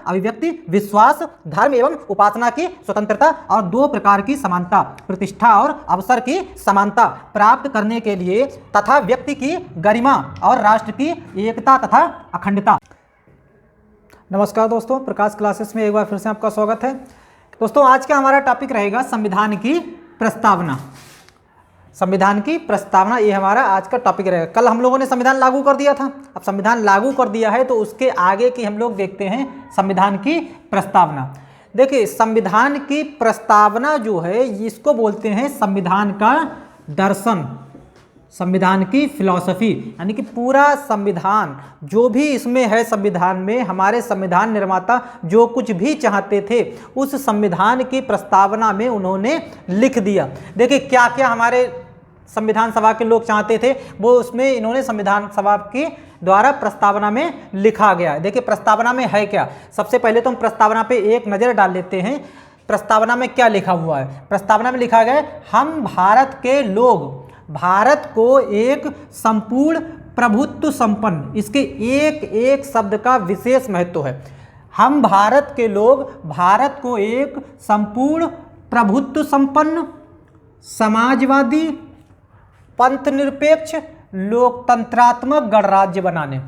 अभिव्यक्ति, विश्वास, धर्म एवं उपासना की स्वतंत्रता और 2 प्रकार की समानता, प्रतिष्ठा और अवसर की समानता प्राप्त करने के लिए तथा व्यक्ति की गरिमा और राष्ट्र की एकता तथा अखंडता। नमस्कार दोस्तों, प्रकाश क्लासेस में एक बार फिर से आपका स्वागत है। दोस्तों, आज का हमारा टॉपिक रहेगा संविधान की प्रस्तावना। संविधान की प्रस्तावना ये हमारा आज का टॉपिक रहेगा। कल हम लोगों ने संविधान लागू कर दिया था। अब संविधान लागू कर दिया है तो उसके आगे की हम लोग देखते हैं संविधान की प्रस्तावना। देखिए, संविधान की प्रस्तावना जो है इसको बोलते हैं संविधान का दर्शन, संविधान की फिलॉसफी, यानी कि पूरा संविधान जो भी इसमें है, संविधान में हमारे संविधान निर्माता जो कुछ भी चाहते थे उस संविधान की प्रस्तावना में उन्होंने लिख दिया। देखिए, क्या क्या हमारे संविधान सभा के लोग चाहते थे वो उसमें इन्होंने संविधान सभा के द्वारा प्रस्तावना में लिखा गया है। देखिए, प्रस्तावना में है क्या। सबसे पहले तो हम प्रस्तावना पे एक नज़र डाल लेते हैं। प्रस्तावना में क्या लिखा हुआ है। प्रस्तावना में लिखा गया है, हम भारत के लोग भारत को एक संपूर्ण प्रभुत्व संपन्न, इसके एक एक शब्द का विशेष महत्व है। हम भारत के लोग भारत को एक संपूर्ण प्रभुत्व संपन्न, समाजवादी, पंथनिरपेक्ष, लोकतंत्रात्मक गणराज्य बनाने।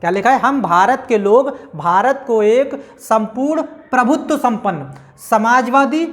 क्या लिखा है, हम भारत के लोग भारत को एक संपूर्ण प्रभुत्व संपन्न, समाजवादी,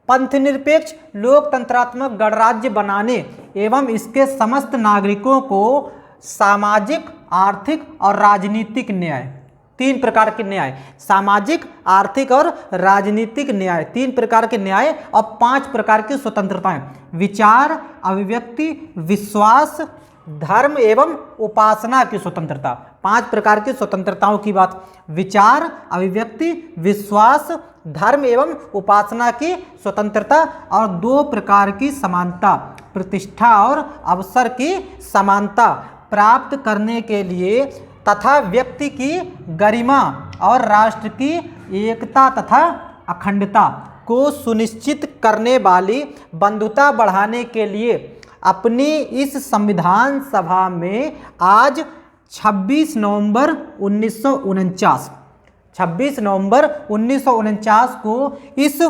पंथनिरपेक्ष, लोकतंत्रात्मक गणराज्य बनाने एवं इसके समस्त नागरिकों को सामाजिक, आर्थिक और राजनीतिक न्याय, 3 प्रकार के न्याय, सामाजिक, आर्थिक और राजनीतिक न्याय, 3 प्रकार के न्याय और 5 प्रकार की स्वतंत्रताएं, विचार, अभिव्यक्ति, विश्वास, धर्म एवं उपासना की स्वतंत्रता। 5 प्रकार की स्वतंत्रताओं की बात, विचार, अभिव्यक्ति, विश्वास, धर्म एवं उपासना की स्वतंत्रता और 2 प्रकार की समानता, प्रतिष्ठा और अवसर की समानता प्राप्त करने के लिए तथा व्यक्ति की गरिमा और राष्ट्र की एकता तथा अखंडता को सुनिश्चित करने वाली बंधुता बढ़ाने के लिए अपनी इस संविधान सभा में आज 26 नवंबर 1949 को इस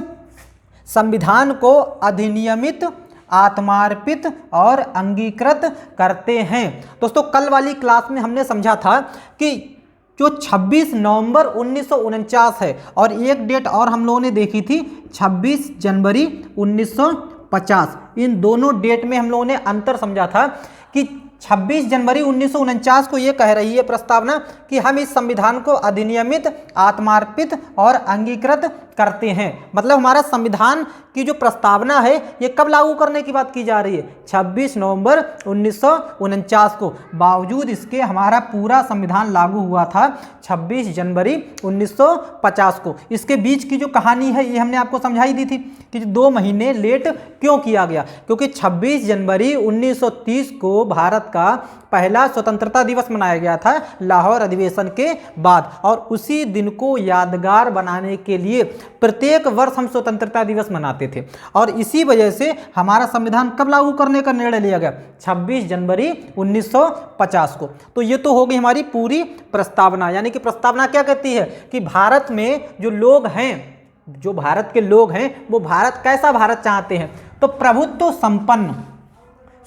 संविधान को अधिनियमित, आत्मार्पित और अंगीकृत करते हैं। दोस्तों, कल वाली क्लास में हमने समझा था कि जो 26 नवंबर 1949 है और एक डेट और हम लोगों ने देखी थी 26 जनवरी 1950। इन दोनों डेट में हम लोगों ने अंतर समझा था कि 26 जनवरी 1949 को ये कह रही है प्रस्तावना कि हम इस संविधान को अधिनियमित, आत्मार्पित और अंगीकृत करते हैं। मतलब हमारा संविधान की जो प्रस्तावना है ये कब लागू करने की बात की जा रही है, 26 नवंबर 1949 को। बावजूद इसके हमारा पूरा संविधान लागू हुआ था 26 जनवरी 1950 को। इसके बीच की जो कहानी है ये हमने आपको समझाई दी थी कि 2 महीने लेट क्यों किया गया, क्योंकि 26 जनवरी 1930 को भारत का पहला स्वतंत्रता दिवस मनाया गया था लाहौर अधिवेशन के बाद, और उसी दिन को यादगार बनाने के लिए प्रत्येक वर्ष हम स्वतंत्रता दिवस मनाते थे। और इसी वजह से हमारा संविधान कब लागू करने का निर्णय लिया गया, 26 जनवरी 1950 को। तो ये तो हो गई हमारी पूरी प्रस्तावना। यानी कि प्रस्तावना क्या कहती है कि भारत में जो लोग हैं, जो भारत के लोग हैं वो भारत कैसा भारत चाहते हैं, तो प्रभुत्व संपन्न,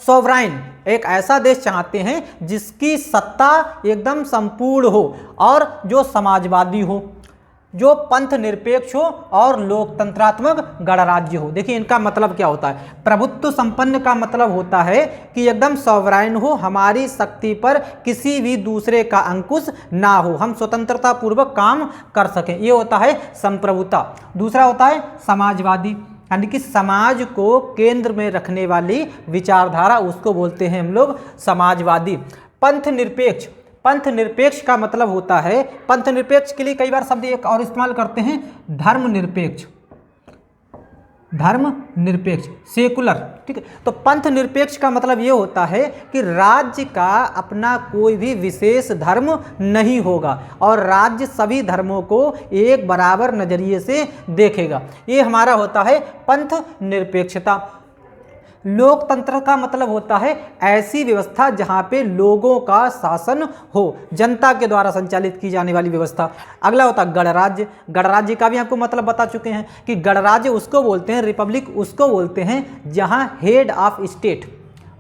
सोवराइन, एक ऐसा देश चाहते हैं जिसकी सत्ता एकदम संपूर्ण हो और जो समाजवादी हो, जो पंथ निरपेक्ष हो और लोकतंत्रात्मक गणराज्य हो। देखिए, इनका मतलब क्या होता है। प्रभुत्व संपन्न का मतलब होता है कि एकदम सॉवराइन हो, हमारी शक्ति पर किसी भी दूसरे का अंकुश ना हो, हम स्वतंत्रता पूर्वक काम कर सकें, ये होता है संप्रभुता। दूसरा होता है समाजवादी, यानी कि समाज को केंद्र में रखने वाली विचारधारा, उसको बोलते हैं हम लोग समाजवादी। पंथ निरपेक्ष, पंथ निरपेक्ष का मतलब होता है, पंथ निरपेक्ष के लिए कई बार शब्द एक और इस्तेमाल करते हैं, धर्म निरपेक्ष, धर्म निरपेक्ष, सेकुलर। ठीक है, तो पंथ निरपेक्ष का मतलब ये होता है कि राज्य का अपना कोई भी विशेष धर्म नहीं होगा और राज्य सभी धर्मों को एक बराबर नजरिए से देखेगा। ये हमारा होता है पंथ निरपेक्षता। लोकतंत्र का मतलब होता है ऐसी व्यवस्था जहां पे लोगों का शासन हो, जनता के द्वारा संचालित की जाने वाली व्यवस्था। अगला होता है गणराज्य। गणराज्य का भी आपको मतलब बता चुके हैं कि गणराज्य उसको बोलते हैं, रिपब्लिक उसको बोलते हैं जहां हेड ऑफ स्टेट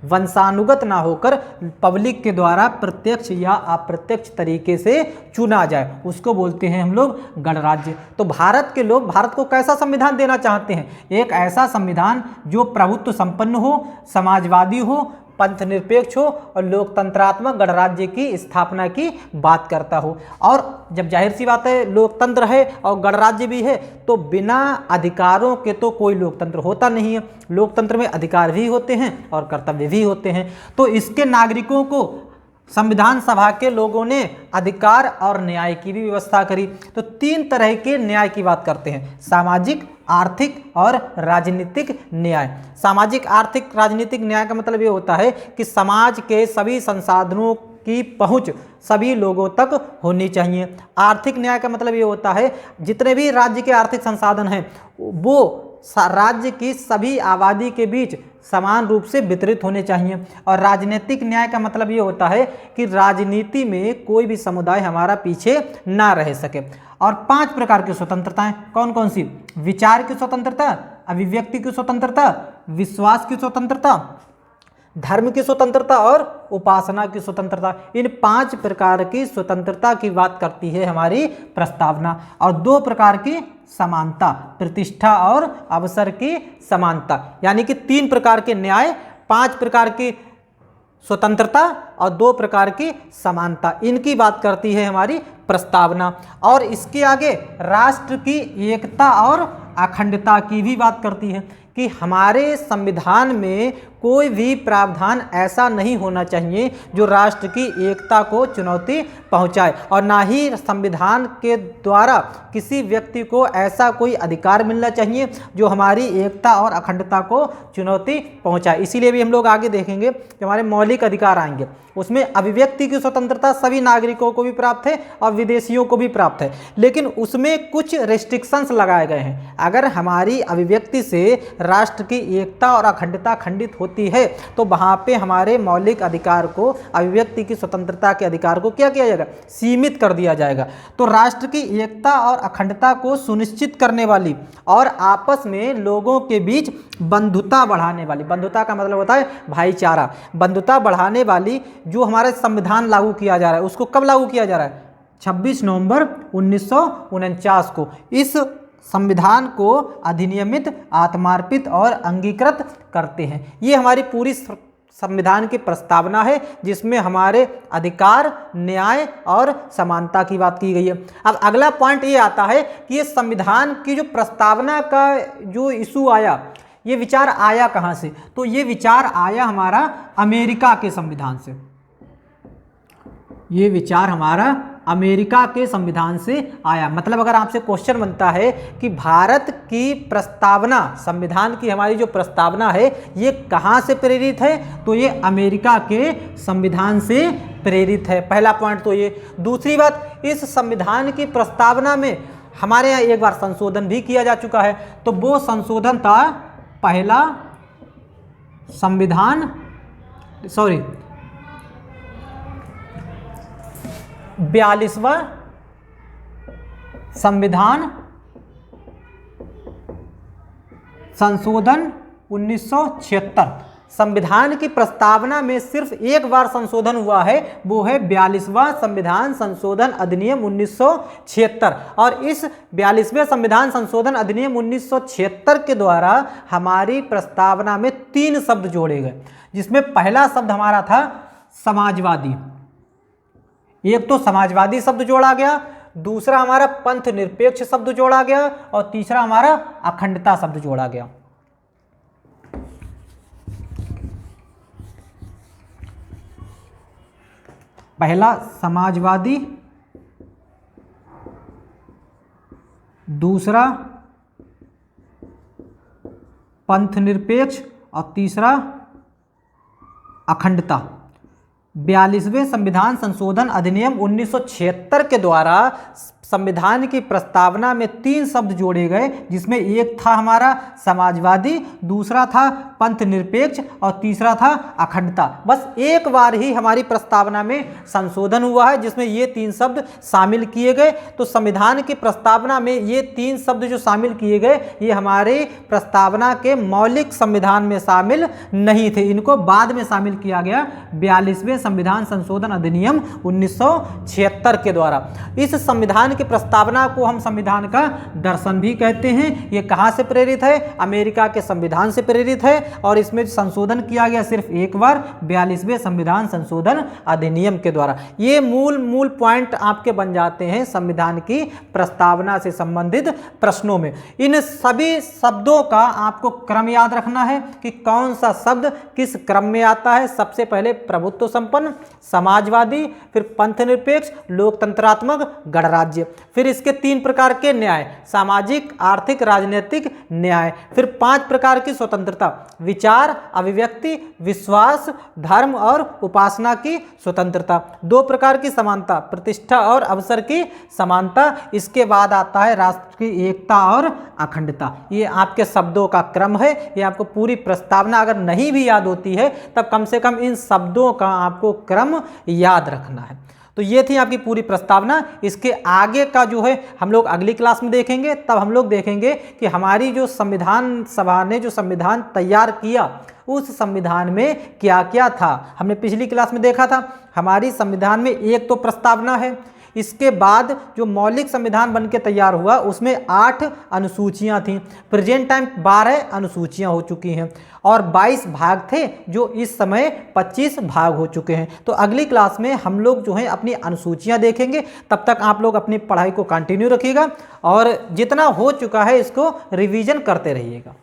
वंशानुगत ना होकर पब्लिक के द्वारा प्रत्यक्ष या अप्रत्यक्ष तरीके से चुना जाए, उसको बोलते हैं हम लोग गणराज्य। तो भारत के लोग भारत को कैसा संविधान देना चाहते हैं? एक ऐसा संविधान जो प्रभुत्व संपन्न हो, समाजवादी हो, पंथ निरपेक्ष हो और लोकतंत्रात्मक गणराज्य की स्थापना की बात करता हो। और जब जाहिर सी बात है लोकतंत्र है और गणराज्य भी है तो बिना अधिकारों के तो कोई लोकतंत्र होता नहीं है। लोकतंत्र में अधिकार भी होते हैं और कर्तव्य भी होते हैं। तो इसके नागरिकों को संविधान सभा के लोगों ने अधिकार और न्याय की भी व्यवस्था करी। तो 3 तरह के न्याय की बात करते हैं, सामाजिक, आर्थिक और राजनीतिक न्याय। सामाजिक, आर्थिक, राजनीतिक न्याय का मतलब ये होता है कि समाज के सभी संसाधनों की पहुंच सभी लोगों तक होनी चाहिए। आर्थिक न्याय का मतलब ये होता है जितने भी राज्य के आर्थिक संसाधन हैं वो राज्य की सभी आबादी के बीच समान रूप से वितरित होने चाहिए। और राजनीतिक न्याय का मतलब ये होता है कि राजनीति में कोई भी समुदाय हमारा पीछे ना रह सके। और 5 प्रकार की स्वतंत्रताएं कौन कौन सी? विचार की स्वतंत्रता, अभिव्यक्ति की स्वतंत्रता, विश्वास की स्वतंत्रता, धर्म की स्वतंत्रता और उपासना की स्वतंत्रता। इन 5 प्रकार की स्वतंत्रता की बात करती है हमारी प्रस्तावना। और 2 प्रकार की समानता, प्रतिष्ठा और अवसर की समानता, यानी कि 3 प्रकार के न्याय, 5 प्रकार की स्वतंत्रता और 2 प्रकार की समानता, इनकी बात करती है हमारी प्रस्तावना। और इसके आगे राष्ट्र की एकता और अखंडता की भी बात करती है कि हमारे संविधान में कोई भी प्रावधान ऐसा नहीं होना चाहिए जो राष्ट्र की एकता को चुनौती पहुंचाए, और ना ही संविधान के द्वारा किसी व्यक्ति को ऐसा कोई अधिकार मिलना चाहिए जो हमारी एकता और अखंडता को चुनौती पहुंचाए। इसीलिए भी हम लोग आगे देखेंगे कि हमारे मौलिक अधिकार आएंगे, उसमें अभिव्यक्ति की स्वतंत्रता सभी नागरिकों को भी प्राप्त है और विदेशियों को भी प्राप्त है, लेकिन उसमें कुछ रेस्ट्रिक्शंस लगाए गए हैं। अगर हमारी अभिव्यक्ति से राष्ट्र की एकता और अखंडता खंडित होती है तो वहां पे हमारे मौलिक अधिकार को, अभिव्यक्ति की स्वतंत्रता के अधिकार को क्या किया जाएगा? सीमित कर दिया जाएगा। तो राष्ट्र की एकता और अखंडता को सुनिश्चित करने वाली और आपस में लोगों के बीच बंधुता बढ़ाने वाली, बंधुता का मतलब होता है भाईचारा, बंधुता बढ़ाने वाली जो हमारा संविधान लागू किया जा रहा है, उसको कब लागू किया जा रहा है? 26 नवंबर 1949 को इस संविधान को अधिनियमित, आत्मार्पित और अंगीकृत करते हैं। ये हमारी पूरी संविधान की प्रस्तावना है जिसमें हमारे अधिकार, न्याय और समानता की बात की गई है। अब अगला पॉइंट ये आता है कि ये संविधान की जो प्रस्तावना का जो इशू आया, ये विचार आया कहाँ से? तो ये विचार आया हमारा अमेरिका के संविधान से। ये विचार हमारा अमेरिका के संविधान से आया। मतलब अगर आपसे क्वेश्चन बनता है कि भारत की प्रस्तावना, संविधान की हमारी जो प्रस्तावना है ये कहाँ से प्रेरित है, तो ये अमेरिका के संविधान से प्रेरित है। पहला पॉइंट तो ये। दूसरी बात, इस संविधान की प्रस्तावना में हमारे यहाँ एक बार संशोधन भी किया जा चुका है। तो वो संशोधन था पहला संविधान 42वां संविधान संशोधन 1976। संविधान की प्रस्तावना में सिर्फ एक बार संशोधन हुआ है, वो है 42वां संविधान संशोधन अधिनियम 1976। और इस 42वें संविधान संशोधन अधिनियम 1976 के द्वारा हमारी प्रस्तावना में 3 शब्द जोड़े गए, जिसमें पहला शब्द हमारा था समाजवादी। एक तो समाजवादी शब्द जोड़ा गया, दूसरा हमारा पंथ निरपेक्ष शब्द जोड़ा गया और तीसरा हमारा अखंडता शब्द जोड़ा गया। पहला समाजवादी, दूसरा पंथ निरपेक्ष और तीसरा अखंडता। 42वें संविधान संशोधन अधिनियम 1976 के द्वारा संविधान की प्रस्तावना में 3 शब्द जोड़े गए, जिसमें एक था हमारा समाजवादी, दूसरा था पंथ निरपेक्ष और तीसरा था अखंडता। बस एक बार ही हमारी प्रस्तावना में संशोधन हुआ है जिसमें ये 3 शब्द शामिल किए गए। तो संविधान की प्रस्तावना में ये 3 शब्द जो शामिल किए गए ये हमारे प्रस्तावना के मौलिक संविधान में शामिल नहीं थे, इनको बाद में शामिल किया गया 42वें संविधान संशोधन अधिनियम 1976 के द्वारा। इस संविधान की प्रस्तावना को हम संविधान का दर्शन भी कहते हैं। ये कहाँ से प्रेरित है? अमेरिका के संविधान से प्रेरित है और इसमें संशोधन किया गया सिर्फ एक बार 42वें संविधान संशोधन अधिनियम के द्वारा। ये मूल पॉइंट आपके बन जाते हैं संविधान की प्रस्तावना से संबंधित प्रश्नों में। इन सभी शब्दों का आपको क्रम याद रखना है कि कौन सा शब्द किस क्रम में आता है। सबसे पहले प्रभुत्व संपन्न, समाजवादी, फिर पंथ निरपेक्ष, लोकतंत्रात्मक, गणराज्य, फिर इसके 3 प्रकार के न्याय, सामाजिक, आर्थिक, राजनीतिक न्याय, फिर 5 प्रकार की स्वतंत्रता, विचार, अभिव्यक्ति, विश्वास, धर्म और उपासना की स्वतंत्रता, 2 प्रकार की समानता, प्रतिष्ठा और अवसर की समानता, इसके बाद आता है राष्ट्र की एकता और अखंडता। ये आपके शब्दों का क्रम है। ये आपको पूरी प्रस्तावना अगर नहीं भी याद होती है तब कम से कम इन शब्दों का आपको क्रम याद रखना है। तो ये थी आपकी पूरी प्रस्तावना। इसके आगे का जो है हम लोग अगली क्लास में देखेंगे। तब हम लोग देखेंगे कि हमारी जो संविधान सभा ने जो संविधान तैयार किया उस संविधान में क्या क्या था। हमने पिछली क्लास में देखा था हमारी संविधान में एक तो प्रस्तावना है, इसके बाद जो मौलिक संविधान बन के तैयार हुआ उसमें 8 अनुसूचियां थीं। प्रेजेंट टाइम 12 अनुसूचियां हो चुकी हैं और 22 भाग थे जो इस समय 25 भाग हो चुके हैं। तो अगली क्लास में हम लोग जो है अपनी अनुसूचियां देखेंगे। तब तक आप लोग अपनी पढ़ाई को कंटिन्यू रखिएगा और जितना हो चुका है इसको रिवीजन करते रहिएगा।